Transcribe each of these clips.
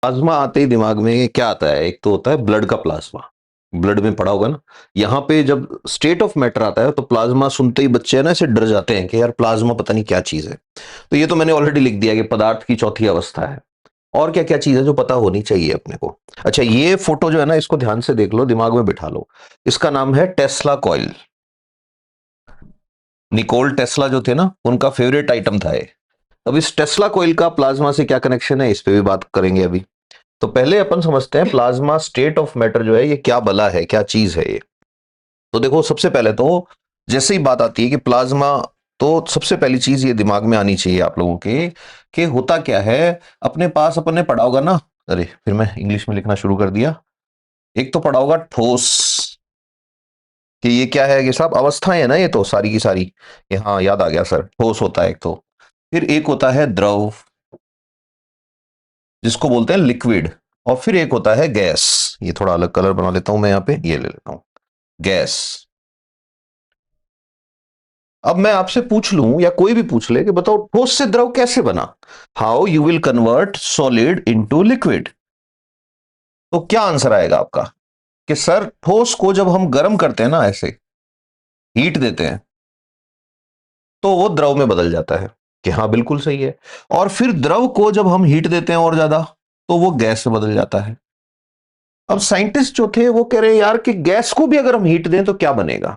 Plasma आते ही दिमाग में क्या आता है? एक तो होता है ब्लड का प्लाज्मा, ब्लड में पड़ा होगा ना। यहाँ पे जब स्टेट ऑफ मैटर आता है तो प्लाज्मा सुनते ही बच्चे है ना ऐसे डर जाते हैं कि यार प्लाज्मा पता नहीं क्या चीज है। तो ये तो मैंने ऑलरेडी लिख दिया कि पदार्थ की चौथी अवस्था है। और क्या क्या चीज है जो पता होनी चाहिए अपने को। अच्छा, ये फोटो जो है ना इसको ध्यान से देख लो, दिमाग में बिठा लो। इसका नाम है टेस्ला कॉइल। निकोल टेस्ला जो थे ना उनका फेवरेट आइटम था ये। अब इस टेस्ला कॉइल का प्लाज्मा से क्या कनेक्शन है, इस पे भी बात करेंगे अभी। तो पहले अपन समझते हैं प्लाज्मा स्टेट ऑफ मैटर जो है ये क्या बला है, क्या चीज है ये। तो देखो, सबसे पहले तो जैसे ही बात आती है कि प्लाज्मा, तो सबसे पहली चीज ये दिमाग में आनी चाहिए आप लोगों के कि होता क्या है। अपने पास अपन ने पढ़ा होगा ना, अरे फिर मैं इंग्लिश में लिखना शुरू कर दिया। एक तो पढ़ा होगा ठोस, कि ये क्या है कि साहब अवस्थाएं है ना, ये तो सारी की सारी। ये हाँ याद आ गया सर, ठोस होता है एक तो। फिर एक होता है द्रव, जिसको बोलते हैं लिक्विड। और फिर एक होता है गैस। ये थोड़ा अलग कलर बना लेता हूं मैं, यहाँ पे ये ले लेता हूं, गैस। अब मैं आपसे पूछ लूं या कोई भी पूछ ले कि बताओ ठोस से द्रव कैसे बना, how you will convert solid into liquid. तो क्या आंसर आएगा आपका कि सर ठोस को जब हम गर्म करते हैं ना, ऐसे हीट देते हैं, तो वो द्रव में बदल जाता है। कि हाँ बिल्कुल सही है। और फिर द्रव को जब हम हीट देते हैं और ज्यादा, तो वो गैस में बदल जाता है। अब साइंटिस्ट जो थे वो कह रहे हैं यार कि गैस को भी अगर हम हीट दें तो क्या बनेगा।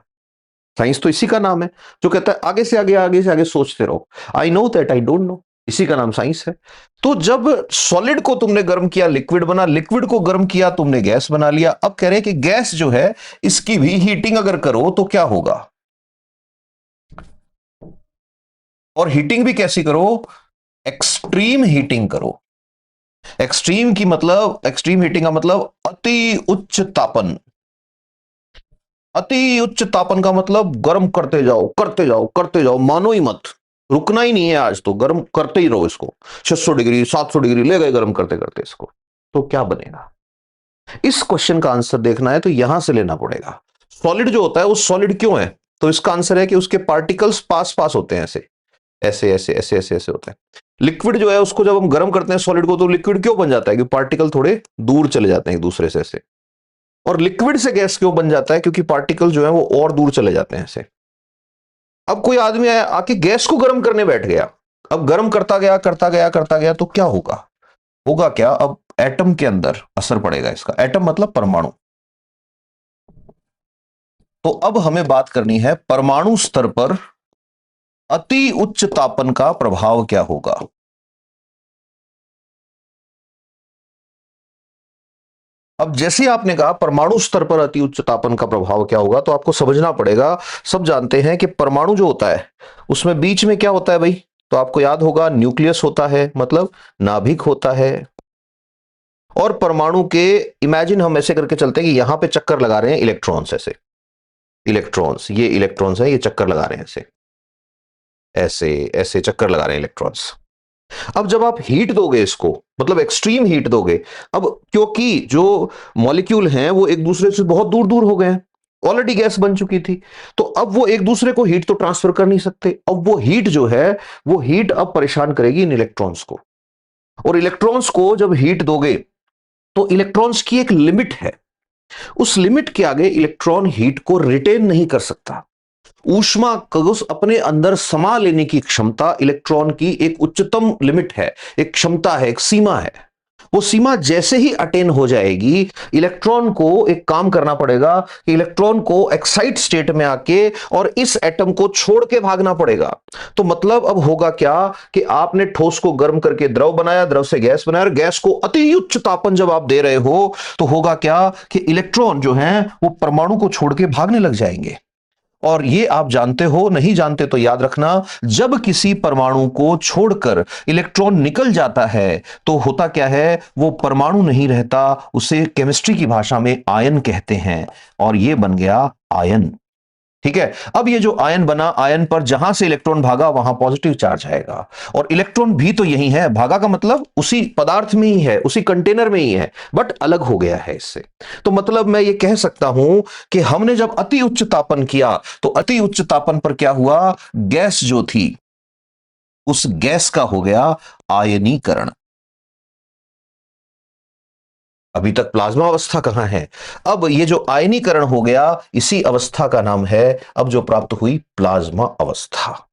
साइंस तो इसी का नाम है जो कहता है आगे से आगे, आगे से आगे सोचते रहो। I know that I don't know, इसी का नाम साइंस है। तो जब सॉलिड को तुमने गर्म किया लिक्विड बना, लिक्विड को गर्म किया तुमने गैस बना लिया। अब कह रहे हैं कि गैस जो है इसकी भी हीटिंग अगर करो तो क्या होगा। और हीटिंग भी कैसी करो, एक्सट्रीम हीटिंग करो। एक्सट्रीम की मतलब, एक्सट्रीम हीटिंग का मतलब अति उच्च तापन। अति उच्च तापन का मतलब गर्म करते जाओ करते जाओ करते जाओ, मानो ही मत। रुकना ही नहीं है आज, तो गर्म करते ही रहो इसको। 600 डिग्री 700 डिग्री ले गए गर्म करते करते इसको। तो क्या बनेगा। इस क्वेश्चन का आंसर देखना है तो यहां से लेना पड़ेगा। सॉलिड जो होता है वो सॉलिड क्यों है, तो इसका आंसर है कि उसके पार्टिकल्स पास पास होते हैं, ऐसे ऐसे ऐसे ऐसे ऐसे ऐसे होते हैं। लिक्विड जो है उसको जब हम गर्म करते हैं सॉलिड को, तो लिक्विड क्यों बन जाता है, कि पार्टिकल थोड़े दूर चले जाते हैं एक दूसरे से ऐसे। और लिक्विड से गैस क्यों बन जाता है, क्योंकि पार्टिकल जो है वो और दूर चले जाते हैं ऐसे। अब कोई आदमी आया आके गैस को गर्म करने बैठ गया। अब गर्म करता गया करता गया करता गया, तो क्या होगा। होगा क्या, अब एटम के अंदर असर पड़ेगा इसका। एटम मतलब परमाणु। तो अब हमें बात करनी है परमाणु स्तर पर अति उच्च तापन का प्रभाव क्या होगा। अब जैसे आपने कहा परमाणु स्तर पर अति उच्च तापन का प्रभाव क्या होगा, तो आपको समझना पड़ेगा। सब जानते हैं कि परमाणु जो होता है उसमें बीच में क्या होता है भाई। तो आपको याद होगा न्यूक्लियस होता है, मतलब नाभिक होता है। और परमाणु के, इमेजिन हम ऐसे करके चलते हैं कि यहां पे चक्कर लगा रहे हैं इलेक्ट्रॉन्स ऐसे। इलेक्ट्रॉन्स, ये इलेक्ट्रॉन्स है, ये चक्कर लगा रहे हैं ऐसे ऐसे ऐसे चक्कर लगा रहे हैं इलेक्ट्रॉन्स। अब जब आप हीट दोगे इसको, मतलब एक्सट्रीम हीट दोगे। अब क्योंकि जो मॉलिक्यूल हैं वो एक दूसरे से बहुत दूर दूर हो गए हैं, ऑलरेडी गैस बन चुकी थी। तो अब वो एक दूसरे को हीट तो ट्रांसफर कर नहीं सकते। अब वो हीट जो है, वो हीट अब परेशान करेगी इन इलेक्ट्रॉन्स को। और इलेक्ट्रॉन्स को जब हीट दोगे, तो इलेक्ट्रॉन्स की एक लिमिट है। उस लिमिट के आगे इलेक्ट्रॉन हीट को रिटेन नहीं कर सकता। ऊष्मा को अपने अंदर समा लेने की क्षमता इलेक्ट्रॉन की एक उच्चतम लिमिट है, एक क्षमता है, एक सीमा है। वो सीमा जैसे ही अटेन हो जाएगी, इलेक्ट्रॉन को एक काम करना पड़ेगा कि इलेक्ट्रॉन को एक्साइट स्टेट में आके और इस एटम को छोड़ के भागना पड़ेगा। तो मतलब अब होगा क्या कि आपने ठोस को गर्म करके द्रव बनाया, द्रव से गैस बनाया, और गैस को अति उच्च तापन जब आप दे रहे हो, तो होगा क्या कि इलेक्ट्रॉन जो है वो परमाणु को छोड़ के भागने लग जाएंगे। और ये आप जानते हो, नहीं जानते तो याद रखना, जब किसी परमाणु को छोड़कर इलेक्ट्रॉन निकल जाता है तो होता क्या है, वो परमाणु नहीं रहता, उसे केमिस्ट्री की भाषा में आयन कहते हैं। और ये बन गया आयन। ठीक है। अब ये जो आयन बना, आयन पर जहां से इलेक्ट्रॉन भागा वहां पॉजिटिव चार्ज आएगा। और इलेक्ट्रॉन भी तो यही है, भागा का मतलब उसी पदार्थ में ही है, उसी कंटेनर में ही है, बट अलग हो गया है इससे। तो मतलब मैं ये कह सकता हूं कि हमने जब अति उच्च तापन किया, तो अति उच्च तापन पर क्या हुआ, गैस जो थी उस गैस का हो गया आयनीकरण। अभी तक प्लाज्मा अवस्था कहां है? अब ये जो आयनीकरण हो गया, इसी अवस्था का नाम है अब जो प्राप्त हुई प्लाज्मा अवस्था।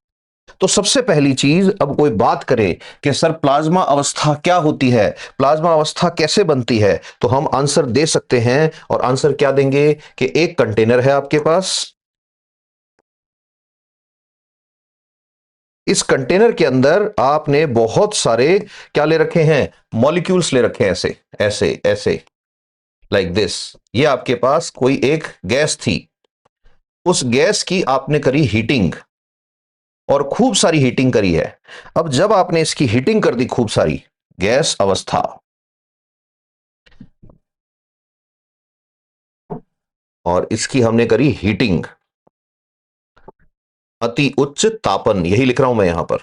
तो सबसे पहली चीज, अब कोई बात करे कि सर प्लाज्मा अवस्था क्या होती है, प्लाज्मा अवस्था कैसे बनती है, तो हम आंसर दे सकते हैं। और आंसर क्या देंगे कि एक कंटेनर है आपके पास, इस कंटेनर के अंदर आपने बहुत सारे क्या ले रखे हैं, मॉलिक्यूल्स ले रखे हैं, ऐसे ऐसे ऐसे, लाइक दिस। ये आपके पास कोई एक गैस थी, उस गैस की आपने करी हीटिंग, और खूब सारी हीटिंग करी है। अब जब आपने इसकी हीटिंग कर दी खूब सारी, गैस अवस्था, और इसकी हमने करी हीटिंग, अति उच्च तापन, यही लिख रहा हूं मैं यहां पर।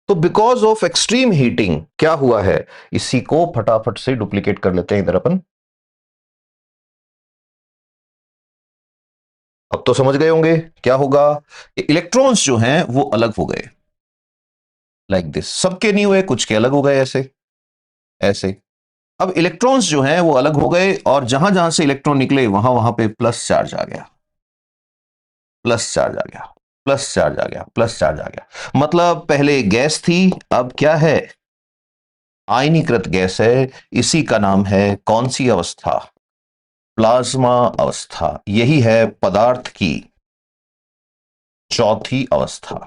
तो बिकॉज ऑफ एक्सट्रीम हीटिंग क्या हुआ है, इसी को फटाफट से डुप्लीकेट कर लेते हैं इधर अपन। अब तो समझ गए होंगे क्या होगा, इलेक्ट्रॉन्स जो हैं वो अलग हो गए, लाइक दिस। सबके नहीं हुए, कुछ के अलग हो गए, ऐसे ऐसे। अब इलेक्ट्रॉन्स जो हैं वो अलग हो गए, और जहां जहां से इलेक्ट्रॉन निकले वहां वहां पे प्लस चार्ज आ गया, प्लस चार्ज आ गया, प्लस चार्ज आ गया, प्लस चार्ज आ गया। मतलब पहले गैस थी, अब क्या है, आयनीकृत गैस है। इसी का नाम है कौन सी अवस्था, प्लाज्मा अवस्था। यही है पदार्थ की चौथी अवस्था।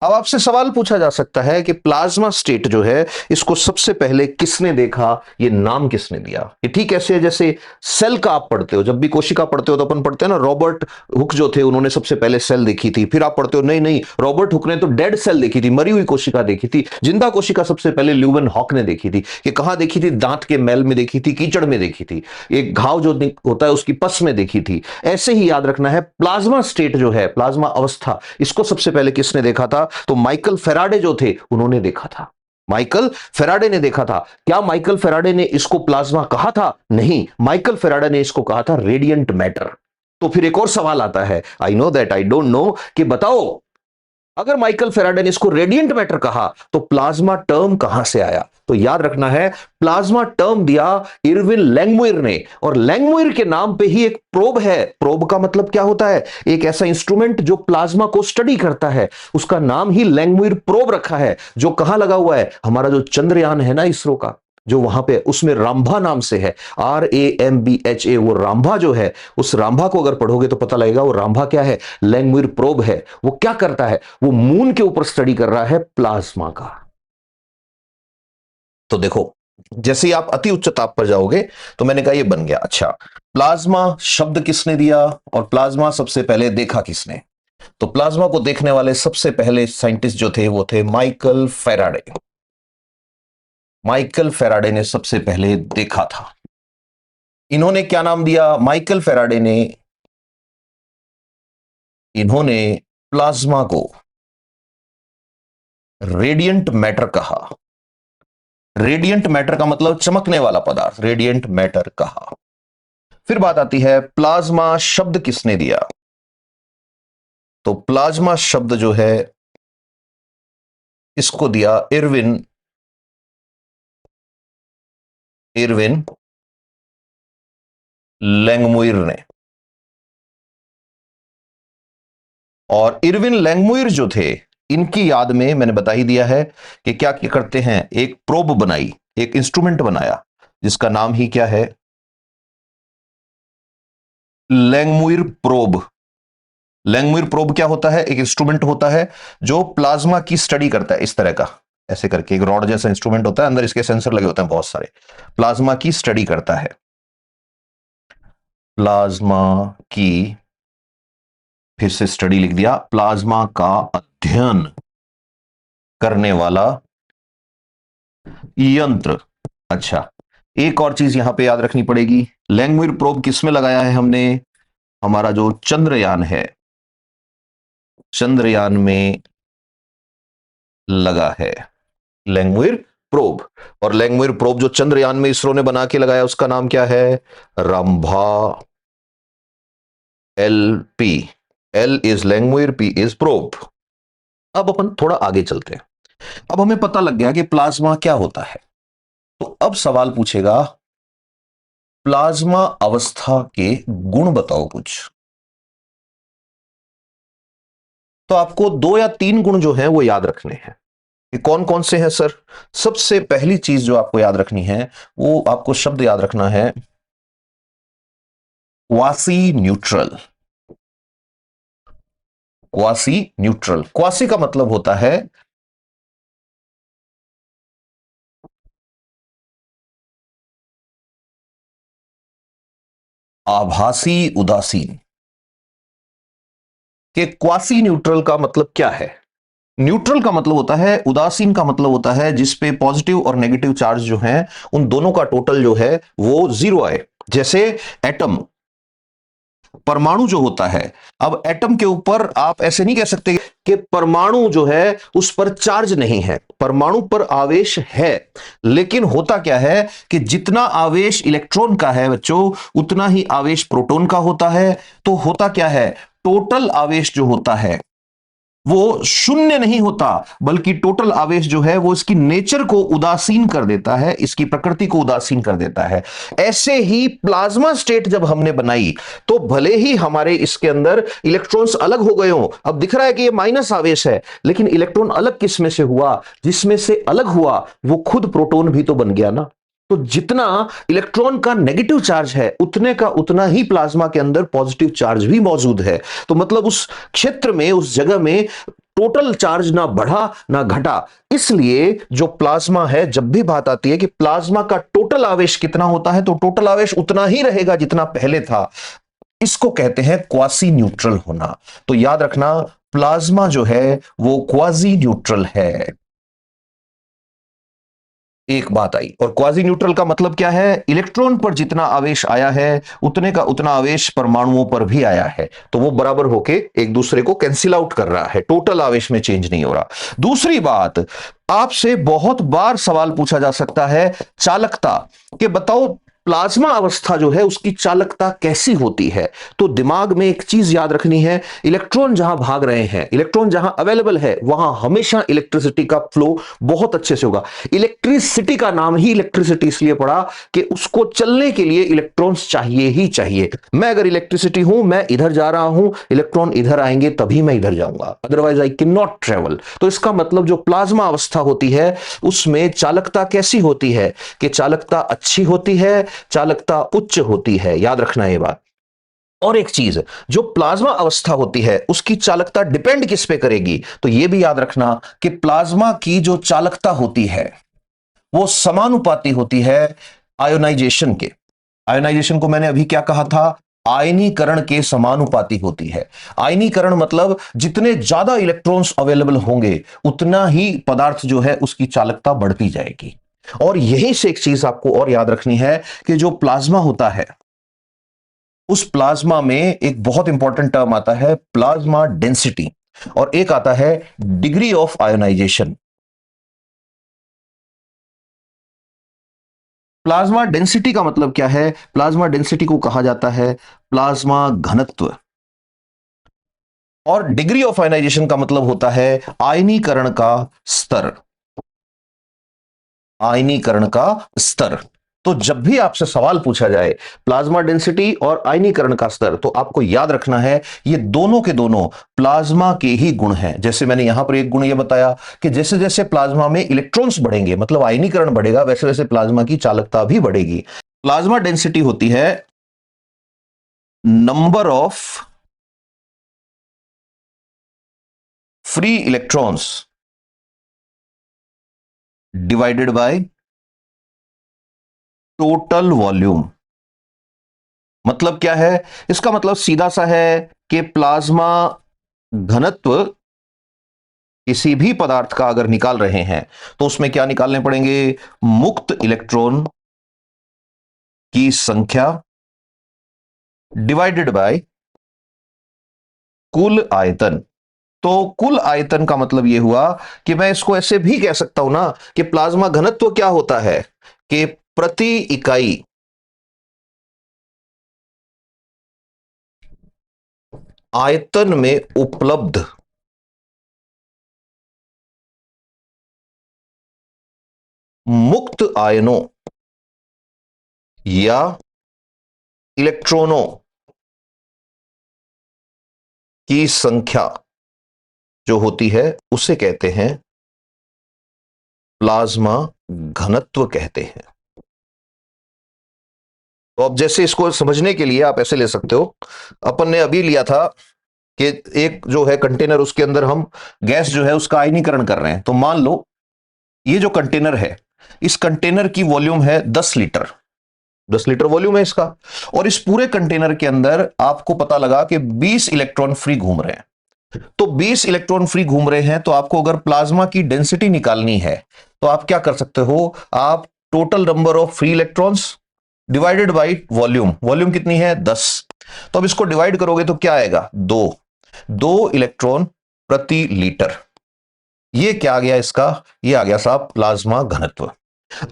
अब आपसे सवाल पूछा जा सकता है कि प्लाज्मा स्टेट जो है, इसको सबसे पहले किसने देखा, ये नाम किसने दिया। ये ठीक ऐसे है जैसे सेल का आप पढ़ते हो, जब भी कोशिका पढ़ते हो तो अपन पढ़ते हैं ना, रॉबर्ट हुक जो थे उन्होंने सबसे पहले सेल देखी थी। फिर आप पढ़ते हो नहीं नहीं, रॉबर्ट हुक ने तो डेड सेल देखी थी, मरी हुई कोशिका देखी थी। जिंदा कोशिका सबसे पहले ल्यूवन हॉक ने देखी थी। ये कहां देखी थी, दांत के मैल में देखी थी, कीचड़ में देखी थी, एक घाव जो होता है उसकी पस में देखी थी। ऐसे ही याद रखना है, प्लाज्मा स्टेट जो है, प्लाज्मा अवस्था, इसको सबसे पहले किसने देखा था, तो माइकल फेराडे जो थे उन्होंने देखा था। माइकल फेराडे ने देखा था। क्या माइकल फेराडे ने इसको प्लाज्मा कहा था? नहीं, माइकल फेराडे ने इसको कहा था रेडियंट मैटर। तो फिर एक और सवाल आता है, I know that I don't know, कि बताओ अगर माइकल फेराडे ने इसको रेडियंट मैटर कहा तो प्लाज्मा टर्म कहां से आया? तो याद रखना है, प्लाज्मा टर्म दिया इरविन लैंगमुइर ने, और लैंगमुइर के नाम पे ही एक प्रोब है। प्रोब का मतलब क्या होता है, एक ऐसा इंस्ट्रूमेंट जो प्लाज्मा को स्टडी करता है, उसका नाम ही लैंगमुइर प्रोब रखा है, जो कहां लगा हुआ है, हमारा जो चंद्रयान है ना इसरो का, जो वहां पे उसमें रामभा नाम से है, RAMBHA, वो रामभा जो है, उस रामभा को अगर पढ़ोगे तो पता लगेगा वो रामभा क्या है, लैंगमुइर प्रोब है। वो क्या करता है, वो मून के ऊपर स्टडी कर रहा है प्लाज्मा का। तो देखो, जैसे ही आप अति उच्च ताप पर जाओगे, तो मैंने कहा ये बन गया। अच्छा, प्लाज्मा शब्द किसने दिया, और प्लाज्मा सबसे पहले देखा किसने? तो प्लाज्मा को देखने वाले सबसे पहले साइंटिस्ट जो थे वो थे माइकल फेराडे। माइकल फेराडे ने सबसे पहले देखा था। इन्होंने क्या नाम दिया, माइकल फेराडे ने, इन्होंने प्लाज्मा को रेडियंट मैटर कहा। रेडियंट मैटर का मतलब चमकने वाला पदार्थ, रेडियंट मैटर कहा। फिर बात आती है प्लाज्मा शब्द किसने दिया, तो प्लाज्मा शब्द जो है इसको दिया इरविन, इरविन लैंगमुइर ने। और इरविन लैंगमुइर जो थे, इनकी याद में मैंने बता ही दिया है कि क्या क्या करते हैं, एक प्रोब बनाई, एक इंस्ट्रूमेंट बनाया, जिसका नाम ही क्या है, लैंगमुइर प्रोब। लैंगमुइर प्रोब क्या होता है, एक इंस्ट्रूमेंट होता है जो प्लाज्मा की स्टडी करता है, इस तरह का, ऐसे करके एक रॉड जैसा इंस्ट्रूमेंट होता है, अंदर इसके सेंसर लगे होते हैं बहुत सारे, प्लाज्मा की स्टडी करता है, प्लाज्मा की, फिर से स्टडी लिख दिया, प्लाज्मा का अध्ययन करने वाला यंत्र। अच्छा, एक और चीज यहां पे याद रखनी पड़ेगी, लैंगमुइर प्रोब किसमें लगाया है हमने, हमारा जो चंद्रयान है, चंद्रयान में लगा है लैंगमुइर प्रोब। और लैंगमुइर प्रोब जो चंद्रयान में इसरो ने बना के लगाया, उसका नाम क्या है, Rambha LP। L is Langmuir, P is probe. अब अपन थोड़ा आगे चलते हैं। अब हमें पता लग गया कि प्लाज्मा क्या होता है। तो अब सवाल पूछेगा, प्लाज्मा अवस्था के गुण बताओ कुछ। तो आपको दो या तीन गुण जो है वो याद रखने हैं। कि कौन कौन से हैं सर? सबसे पहली चीज जो आपको याद रखनी है, वो आपको शब्द याद रखना है, quasi neutral. Quasi neutral, quasi का मतलब होता है आभासी उदासीन। कि क्वासी न्यूट्रल का मतलब क्या है? न्यूट्रल का मतलब होता है, उदासीन का मतलब होता है जिसपे पॉजिटिव और नेगेटिव चार्ज जो है उन दोनों का टोटल जो है वो जीरो आए। जैसे एटम, परमाणु जो होता है, अब एटम के ऊपर आप ऐसे नहीं कह सकते कि परमाणु जो है उस पर चार्ज नहीं है। परमाणु पर आवेश है, लेकिन होता क्या है कि जितना आवेश इलेक्ट्रॉन का है बच्चों, उतना ही आवेश प्रोटॉन का होता है। तो होता क्या है, टोटल आवेश जो होता है वो शून्य नहीं होता, बल्कि टोटल आवेश जो है वो इसकी नेचर को उदासीन कर देता है, इसकी प्रकृति को उदासीन कर देता है। ऐसे ही प्लाज्मा स्टेट जब हमने बनाई, तो भले ही हमारे इसके अंदर इलेक्ट्रॉन्स अलग हो गए हो, अब दिख रहा है कि ये माइनस आवेश है, लेकिन इलेक्ट्रॉन अलग किस में से हुआ? जिसमें से अलग हुआ वो खुद प्रोटॉन भी तो बन गया ना। तो जितना इलेक्ट्रॉन का नेगेटिव चार्ज है, उतने का उतना ही प्लाज्मा के अंदर पॉजिटिव चार्ज भी मौजूद है। तो मतलब उस क्षेत्र में, उस जगह में टोटल चार्ज ना बढ़ा ना घटा। इसलिए जो प्लाज्मा है, जब भी बात आती है कि प्लाज्मा का टोटल आवेश कितना होता है, तो टोटल आवेश उतना ही रहेगा जितना पहले था। इसको कहते हैं क्वासी न्यूट्रल होना। तो याद रखना, प्लाज्मा जो है वो क्वाजी न्यूट्रल है। एक बात आई। और क्वाजी न्यूट्रल का मतलब क्या है? इलेक्ट्रॉन पर जितना आवेश आया है, उतने का उतना आवेश परमाणुओं पर भी आया है, तो वो बराबर होके एक दूसरे को कैंसिल आउट कर रहा है, टोटल आवेश में चेंज नहीं हो रहा। दूसरी बात, आपसे बहुत बार सवाल पूछा जा सकता है चालकता, कि बताओ प्लाज्मा अवस्था जो है उसकी चालकता कैसी होती है। तो दिमाग में एक चीज याद रखनी है, इलेक्ट्रॉन जहां भाग रहे हैं, इलेक्ट्रॉन जहां अवेलेबल है, वहां हमेशा इलेक्ट्रिसिटी का फ्लो बहुत अच्छे से होगा। इलेक्ट्रिसिटी का नाम ही इलेक्ट्रिसिटी इसलिए पड़ा कि उसको चलने के लिए इलेक्ट्रॉन्स चाहिए ही चाहिए। मैं अगर इलेक्ट्रिसिटी हूं, मैं इधर जा रहा हूं, इलेक्ट्रॉन इधर आएंगे तभी मैं इधर जाऊंगा, otherwise I can not travel. तो इसका मतलब जो प्लाज्मा अवस्था होती है उसमें चालकता कैसी होती है? कि चालकता अच्छी होती है, चालकता उच्च होती है। याद रखना ये बात। और एक चीज, जो प्लाज्मा अवस्था होती है उसकी चालकता डिपेंड किस पे करेगी? तो यह भी याद रखना कि प्लाज्मा की जो चालकता होती है वो समानुपाती होती है आयोनाइजेशन के। आयोनाइजेशन को मैंने अभी क्या कहा था? आयनीकरण के समानुपाती होती है। आयनीकरण मतलब जितने ज्यादा इलेक्ट्रॉन्स अवेलेबल होंगे, उतना ही पदार्थ जो है उसकी चालकता बढ़ती जाएगी। और यहीं से एक चीज आपको और याद रखनी है कि जो प्लाज्मा होता है, उस प्लाज्मा में एक बहुत इंपॉर्टेंट टर्म आता है, प्लाज्मा डेंसिटी, और एक आता है degree of ionization. Plasma density का मतलब क्या है? प्लाज्मा डेंसिटी को कहा जाता है प्लाज्मा घनत्व। और डिग्री ऑफ आयनाइजेशन का मतलब होता है आयनीकरण का स्तर। आयनीकरण का स्तर। तो जब भी आपसे सवाल पूछा जाए प्लाज्मा डेंसिटी और आयनीकरण का स्तर, तो आपको याद रखना है ये दोनों के दोनों प्लाज्मा के ही गुण हैं। जैसे मैंने यहां पर एक गुण ये बताया कि जैसे जैसे प्लाज्मा में इलेक्ट्रॉन्स बढ़ेंगे, मतलब आयनीकरण बढ़ेगा, वैसे वैसे प्लाज्मा की चालकता भी बढ़ेगी। प्लाज्मा डेंसिटी होती है number of free electrons divided by total volume. मतलब क्या है? इसका मतलब सीधा सा है कि प्लाज्मा घनत्व किसी भी पदार्थ का अगर निकाल रहे हैं, तो उसमें क्या निकालने पड़ेंगे? मुक्त इलेक्ट्रॉन की संख्या डिवाइडेड बाय कुल आयतन। तो कुल आयतन का मतलब यह हुआ कि मैं इसको ऐसे भी कह सकता हूं ना कि प्लाज्मा घनत्व क्या होता है? कि प्रति इकाई आयतन में उपलब्ध मुक्त आयनों या इलेक्ट्रॉनों की संख्या जो होती है उसे कहते हैं प्लाज्मा घनत्व कहते हैं। तो अब जैसे इसको समझने के लिए आप ऐसे ले सकते हो, अपन ने अभी लिया था कि एक जो है कंटेनर, उसके अंदर हम गैस जो है उसका आयनीकरण कर रहे हैं। तो मान लो ये जो कंटेनर है, इस कंटेनर की वॉल्यूम है 10 लीटर, 10 लीटर वॉल्यूम है इसका, और इस पूरे कंटेनर के अंदर आपको पता लगा कि 20 इलेक्ट्रॉन फ्री घूम रहे हैं। तो 20 इलेक्ट्रॉन फ्री घूम रहे हैं, तो आपको अगर प्लाज्मा की डेंसिटी निकालनी है तो आप क्या कर सकते हो, आप total number of free electrons divided by volume, volume कितनी है 10, तो अब इसको डिवाइड करोगे तो क्या आएगा, 2 इलेक्ट्रॉन प्रति लीटर। ये क्या आ गया इसका, ये आ गया साहब प्लाज्मा घनत्व।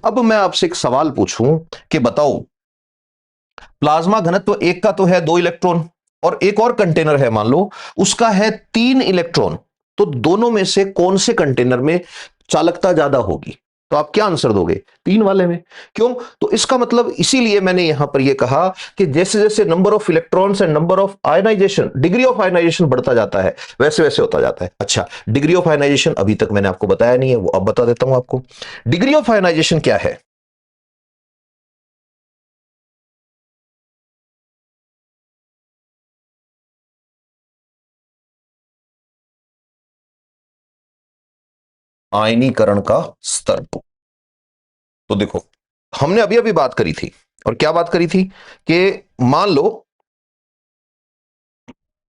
अब मैं आपसे एक सवाल पूछूं कि बताओ, प्लाज्मा घनत्व एक का तो है 2 इलेक्ट्रॉन, और एक और कंटेनर है मान लो उसका है 3 इलेक्ट्रॉन, तो दोनों में से कौन से कंटेनर में चालकता ज्यादा होगी? तो आप क्या आंसर दोगे, 3 वाले में। क्यों? तो इसका मतलब इसीलिए मैंने यहां पर यह कहा कि जैसे जैसे number of electrons and number of ionization, degree of ionization बढ़ता जाता है, वैसे वैसे होता जाता है। अच्छा, डिग्री ऑफ आयनाइजेशन अभी तक मैंने आपको बताया नहीं है, वो अब बता देता हूं आपको। डिग्री ऑफ आयनाइजेशन क्या है? आयनीकरण का स्तर। तो देखो, हमने अभी अभी बात करी थी, और क्या बात करी थी कि मान लो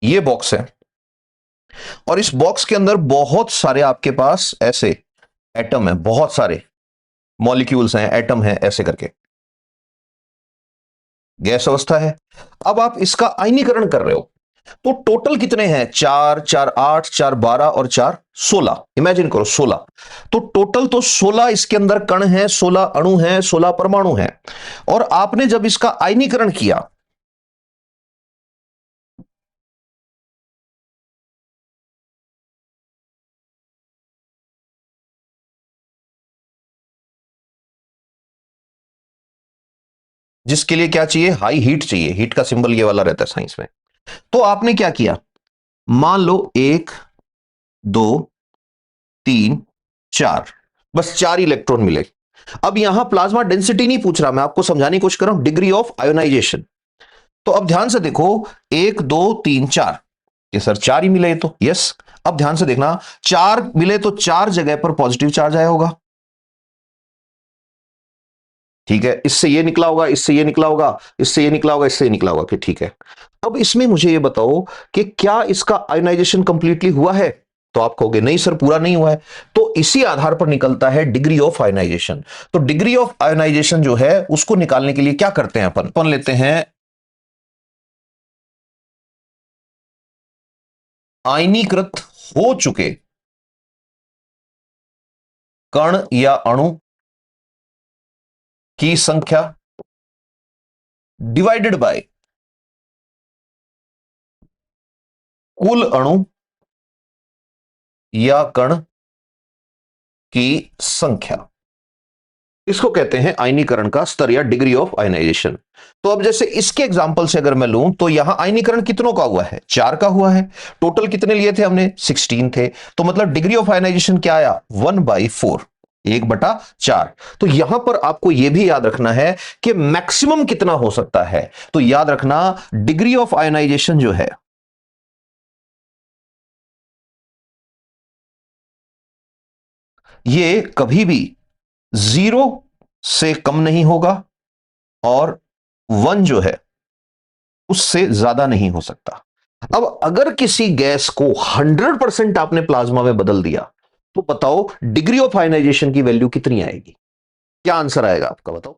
ये बॉक्स है, और इस बॉक्स के अंदर बहुत सारे आपके पास ऐसे एटम है, बहुत सारे मॉलिक्यूल्स हैं, एटम हैं, ऐसे करके गैस अवस्था है। अब आप इसका आयनीकरण कर रहे हो, तो टोटल कितने हैं, 4 4 8 4 12 और 4 16, इमेजिन करो 16। तो टोटल तो 16 इसके अंदर कण हैं, 16 अणु हैं, 16 परमाणु हैं। और आपने जब इसका आयनीकरण किया, जिसके लिए क्या चाहिए, हाई हीट चाहिए, हीट का सिंबल ये वाला रहता है साइंस में। तो आपने क्या किया, मान लो 1 2 3 4, बस 4 इलेक्ट्रॉन मिले। अब यहां प्लाज्मा डेंसिटी नहीं पूछ रहा, मैं आपको समझाने की कोशिश कर रहा हूं, डिग्री ऑफ आयोनाइजेशन। तो अब ध्यान से देखो, 1 2 3 4, ये सर 4 ही मिले, तो यस। अब ध्यान से देखना, 4 मिले तो 4 जगह पर पॉजिटिव चार्ज आया होगा, ठीक है। इससे ये निकला होगा, इससे ये निकला होगा, इससे ये निकला होगा, इससे ये निकला होगा, कि ठीक है। अब इसमें मुझे ये बताओ कि क्या इसका आयोनाइजेशन कंप्लीटली हुआ है? तो आप कहोगे नहीं सर, पूरा नहीं हुआ है। तो इसी आधार पर निकलता है डिग्री ऑफ आयोनाइजेशन। तो डिग्री ऑफ आयोनाइजेशन जो है उसको निकालने के लिए क्या करते हैं, अपन लेते हैं आयनीकृत हो चुके कण या अणु की संख्या डिवाइडेड बाय कुल अणु या कण की संख्या। इसको कहते हैं आयनीकरण का स्तर या डिग्री ऑफ आयनाइजेशन। तो अब जैसे इसके एग्जांपल से अगर मैं लूं, तो यहां आयनीकरण कितनों का हुआ है, 4 का हुआ है। टोटल कितने लिए थे हमने, 16 थे। तो मतलब डिग्री ऑफ आयनाइजेशन क्या आया, 1/4, 1/4। तो यहां पर आपको यह भी याद रखना है कि मैक्सिमम कितना हो सकता है। तो याद रखना, डिग्री ऑफ आयनाइजेशन जो है ये कभी भी 0 से कम नहीं होगा, और 1 जो है उससे ज्यादा नहीं हो सकता। अब अगर किसी गैस को 100% आपने प्लाज्मा में बदल दिया, तो बताओ डिग्री ऑफ आयनाइजेशन की वैल्यू कितनी आएगी, क्या आंसर आएगा आपका, बताओ।